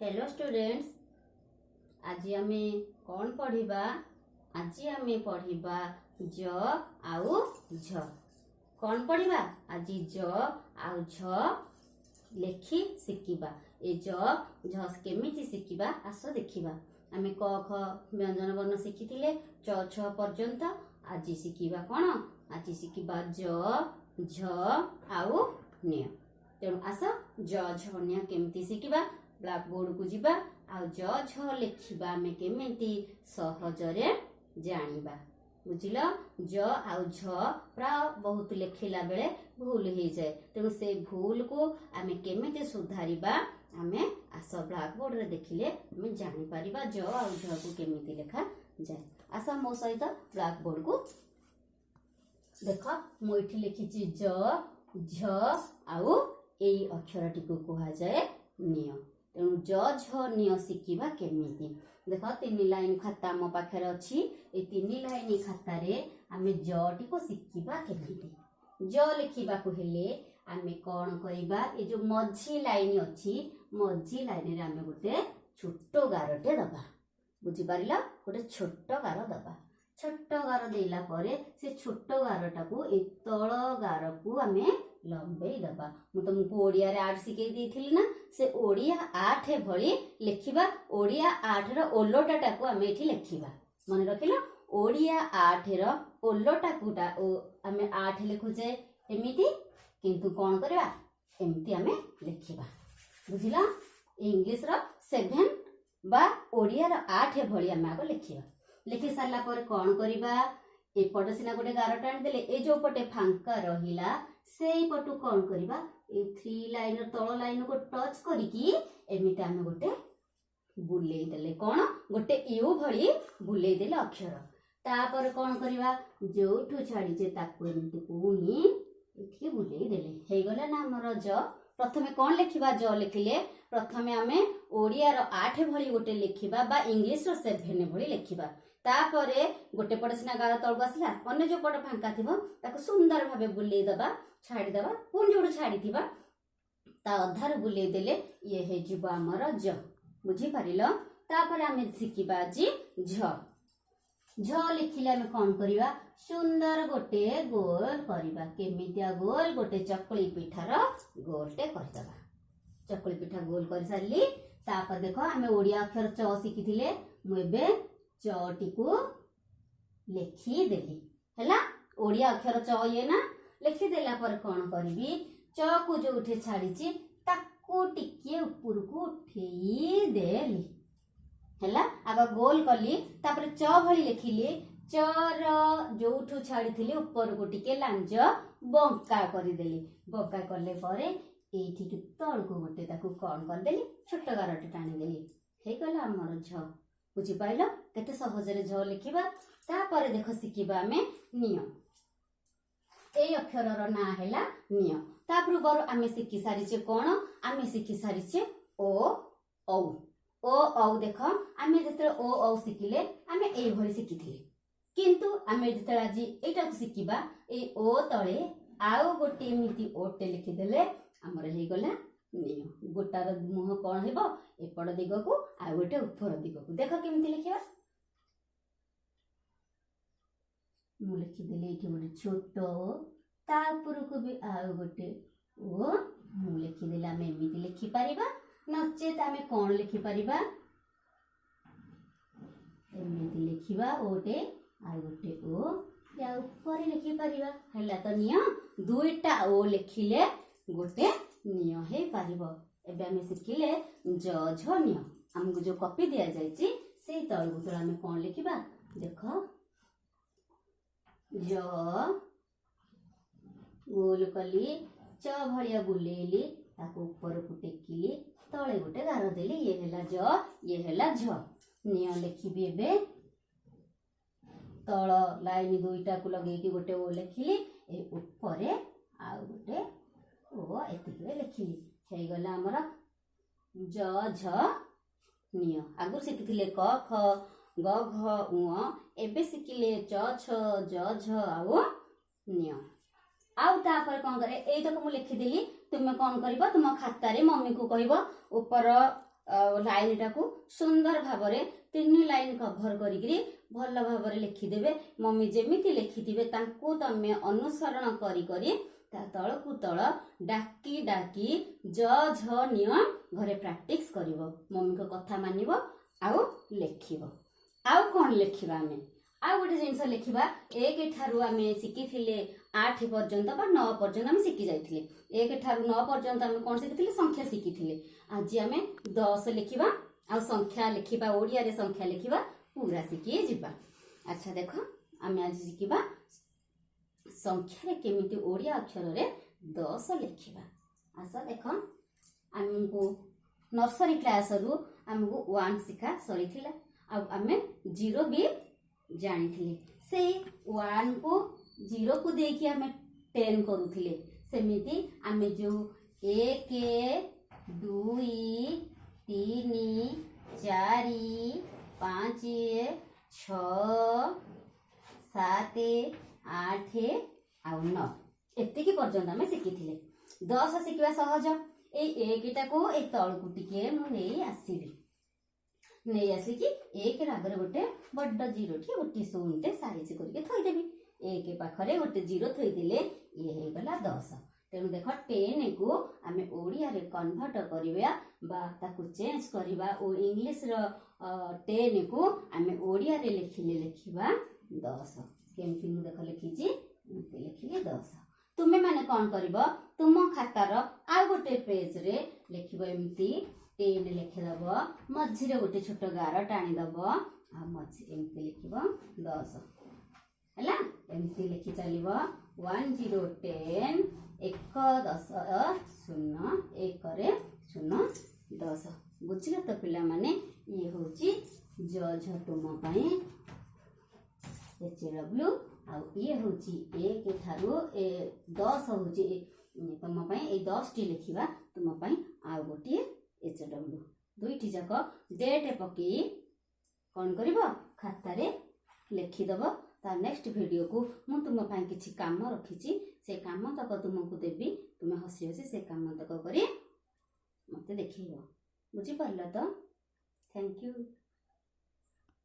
Hello students, आज आमे कौन पढ़िबा? आज आमे पढ़िबा ज आउ झ। कौन पढ़िबा? आज ज आउ झ लेखि शिखिबा। ए ज झ केमिति शिखिबा आस देखिबा। आमे क ख व्यंजन वर्ण शिखिथिले च छ पर्यंत। आज शिखिबा कौन? आज शिखिबा ज झ आउ न्य। तेणु आस ज झ न्य केमिति शिखिबा। ब्लैक बोर्ड को जीवा आ ज झ लिखिबा आमे केमिति सहजरे जानिबा। बुझिल? ज आउ झ प्राय बहुत लिखिला बेले भूल हो जाए। तेणु से भूल को आमे केमिति सुधारिबा आमे आस ब्लैक बोर्ड रे देखिले आमे जानि परिबा ज आउ झ को केमिति लेखा जाए। आस मो सहित ब्लैक बोर्ड को देख मु एठी लिखिछि ज झ आउ एई अक्षरटी को कहा जाए निय। तेणु ज झ निय शिखिबा केमिति। देख 3 लाइन खाता मो पाखरे अछि। ए 3 लाइन खाता रे आमे ज टी को शिखिबा केमिति। ज लिखिबा को हेले आमे कोन करिबा? ए जो मझी लाइन अछि, मझी लाइन रे आमे गोटे छोटो गारटे दबा। बुझि पारिला? गोटे छोटो गार दबा। छोटो गार देला परे से छोटो गारटा को ए तळ गार को आमे लंबे दबा। मु तुमको ओडिया रे 8 सिखे देथिली ना, से ओडिया 8 भली लिखिबा। ओडिया 8 रो ओलोटाटा को आमे एठी लिखिबा। मन रखिलो? ओडिया 8 रो ओलोटा कोटा आमे 8 लिखुचे एमिति, किंतु कोन करबा? एमिति आमे लिखिबा। बुझिला? इंग्लिश रो 7 बा ओडिया रो 8 भली आमे आगो लिखिबा। लिखि सारला पर कोन करिबा? एपट सिना गोटे गार टाणी देले ए जो पटे फांका रहिला सेई पटु कोन करिबा? ए 3 लाइन तळ लाइन को टच करिकी एमिति आमे गोटे बुलेई देले। कोन? गोटे यू भली बुलेई देले अक्षर। तापर कोन करिबा? जोठु छाडी जे ताकु एमिति पुनी एठी बुलेई देले। हे गला ना हमर ज। प्रथमे कोन लिखिबा? ज लिखिले प्रथमे आमे ओडिया रो 8 भली गोटे लिखिबा बा इंग्लिश रो 7 भली लिखिबा। तापरे गोटे पट सिना गार तळको आसिला, अन्य जो पट फांका थिबो ताको सुंदर भाबे बुलेई दबा, छाडी दबा। पुन जोडु छाडी थिबा ता अधार बुलेई देले ये हे जिबा हमर ज। बुझी पारिलो? तापरे आमे शिखिबा जी झ। झ लिखिले आमे कोन करिबा? सुंदर गोटे गोल करिबा। केमितिया गोल? गोटे चकली पिठार गोलटे करदबा। चकली पिठा गोल कर सारली। तापर देखो आमे ओडिया अक्षर च शिखिथिले, मु एबे च टी को लिखि देली। हैला? ओडिया अक्षर च ये ना लिखि देला पर कोन करबी? च को जो उठे छाडीची ताको टिके ऊपर को उठेई देली। हैला? आगा गोल कली, तापर च भली लिखिली। च र जो उठु छाडीथिली ऊपर को टिके लांज बंका करि देली। बंका करले परे एठी के तळ को गोटे ताको कोन कर देली? छोट गारटे टाणी देली। हे गला हमर झ। बुझी पाइलो? केते सहज रे झ लिखिबा। तापर देखो शिखिबा आमे निय। ए अक्षर रो ना हैला निय। ता पूर्व आमे शिखि सारिचे कोन? आमे शिखि सारिचे ओ औ। ओ औ देखो आमे जते ओ औ शिखिले आमे एई भली शिखिथिले, किंतु आमे जते आज एटा को शिखिबा ए ओ तळे आउ गोटे मिति ओटे लिखि देले हमर हे गला निय। गोटार मुह कोन हेबो? एपड दिग को आ गोटे ऊपर दिग को। देखो केमिति लिखिबा। मु लिखि देले एठी गोटे छोटो, ता ऊपर को भी आ गोटे ओ। मु लिखि देले आमे एमिति लिखि परिबा। नचेत आमे कोन लिखि परिबा? एमिति लिखिबा ओटे आ गोटे ओ या ऊपर लिखि परिबा। हैला त निय। दुईटा ओ लिखिले गोटे निय हे पारिबो। एबे आमे शिखिले ज झ निय। हमको जो कॉपी दिया जायछि से तळ उतर आमे कोन लिखिबा? देखो ज गोल कली, च भलिया बुलेली, ताको ऊपर को टेकिली, तळे गोटे गार देली। ये हैला ज, ये हैला झ। निय लिखिबी एबे तळ लाइन दुईटा को लगे कि गोटे ओ लिखिली, ए ऊपरे आ गोटे ओ एतिके लिखिली। हे गला हमर ज झ निय। आगु शिखिथिले क ख ग घ उ, एबे शिखिले च छ ज झ आउ निय। आउ तापर कोन करे? एई तक मु लिखि देली। तुमे कोन करबो? तुम खाता रे मम्मी को कहबो ऊपर ଲାଇନଟାକୁ ସୁନ୍ଦର ଭାବରେ 3 ଲାଇନ କଭର କରିକିରି ଭଲ ଭାବରେ ଲେଖିଦେବେ। ମମି ଯେମିତି ଲେଖିଥିବେ ତାଙ୍କୁ ତମେ ଅନୁସରଣ କରି କରି ତା ତଳକୁ ତଳ ଡାକି ଡାକି ଝ ନିୟ ଘରେ ପ୍ରାକ୍ଟିସ କରିବ। ମମିଙ୍କ କଥା ମାନିବ ଆଉ ଲେଖିବ। ଆଉ କଣ ଲେଖିବା ଆମେ? ଆଉ ଗୋଟେ ଜିନିଷ ଲେଖିବା, 1 ଠାରୁ ଆମେ ଶିଖିଥିଲେ 8 ପର୍ଯ୍ୟନ୍ତ ବା 9 ପର୍ଯ୍ୟନ୍ତ ଆମେ ଶିଖି ଯାଇଥିଲେ। 1 ଠାରୁ 9 ପର୍ଯ୍ୟନ୍ତ ଆମେ କଣ ଶିଖିଥିଲେ? ସଂଖ୍ୟା ଶିଖିଥିଲେ। ଆଜି ଆମେ 10 ଲେଖିବା ଆଉ ସଂଖ୍ୟା ଲେଖିବା, ଓଡ଼ିଆରେ ସଂଖ୍ୟା ଲେଖିବା ପୁରା ଶିଖି ଯିବା। ଆଚ୍ଛା ଦେଖ, ଆମେ ଆଜି ଶିଖିବା ସଂଖ୍ୟାରେ କେମିତି ଓଡ଼ିଆ ଅକ୍ଷରରେ 10 ଲେଖିବା। ଆସ ଦେଖ, ଆମକୁ ନର୍ସରୀ କ୍ଲାସରୁ ଆମକୁ 1 ଶିଖା ସରିଥିଲା ଆଉ ଆମେ 0 ବି ଜାଣିଥିଲେ। ସେଇ 1 କୁ 0 କୁ ଦେଇକି ଆମେ 10 କରୁଥିଲେ। ସେମିତି ଆମେ ଯୋଉ 1 2 3 4 5 6 7 8 ଆଉ 9 ଏତିକି ପର୍ଯ୍ୟନ୍ତ ଆମେ ଶିଖିଥିଲେ। 10 ଶିଖିବା ସହଜ। ଏଇ 1 ଟାକୁ ଏଇ ତଳକୁ ଟିକେ ମୁଁ ନେଇ ଆସିବି। ନେଇ ଆସିକି 1 ଆଗରେ ଗୋଟେ ବଡ 0ଟି ଗୋଟି ଶୂନଟେ ସାଇଜ କରିକି ଥୋଇଦେବି। 1 ପାଖରେ ଗୋଟେ 0 ଥୋଇଦେଲେ ଇଏ ହେଇଗଲା 10। ତେଣୁ ଦେଖ, 10 କୁ ଆମେ ଓଡ଼ିଆରେ କନଭର୍ଟ କରିବା ବା ତାକୁ ଚେଞ୍ଜ କରିବା ଓ ଇଂଲିଶର 10 କୁ ଆମେ ଓଡ଼ିଆରେ ଲେଖିବା 10। କେମିତି ମୁଁ ଦେଖ ଲେଖିଛି, ଏମିତି ଲେଖିଲି 10। ତୁମେ ମାନେ କଣ କରିବ? ତୁମ ଖାତାର ଆଉ ଗୋଟେ ପେଜରେ ଲେଖିବ ଏମିତି 10 ଲେଖିଦବ, ମଝିରେ ଗୋଟେ ଛୋଟ ଗାର ଟାଣିଦବ ଆଉ ମଝି ଏମିତି ଲେଖିବ 10 ହେଲା। ଏମିତି ଲେଖି ଚାଲିବ 1 0 10 1 10 0 1 0 10। ବୁଝିଲ ତ ପିଲାମାନେ? ଇଏ ହଉଛି ଝ ତୁମ ପାଇଁ HW ଆଉ ଇଏ ହଉଛି 1 ଠାରୁ 10 ହଉଛି ତୁମ ପାଇଁ। ଏଇ 10ଟି ଲେଖିବା ତୁମ ପାଇଁ ଆଉ ଗୋଟିଏ HW। ଦୁଇଟି ଯାକ ଡେଟ୍ ପକେଇ କଣ କରିବ? ଖାତାରେ ଲେଖିଦବ। ତା ନେକ୍ସଟ ଭିଡ଼ିଓକୁ ମୁଁ ତୁମ ପାଇଁ କିଛି କାମ ରଖିଛି, ସେ କାମ ତକ ତୁମକୁ ଦେବି। ତୁମେ ହସି ହସି ସେ କାମ ତକ କରି ମତେ ଦେଖେଇବ। ବୁଝିପାରିଲ ତ? Thank you.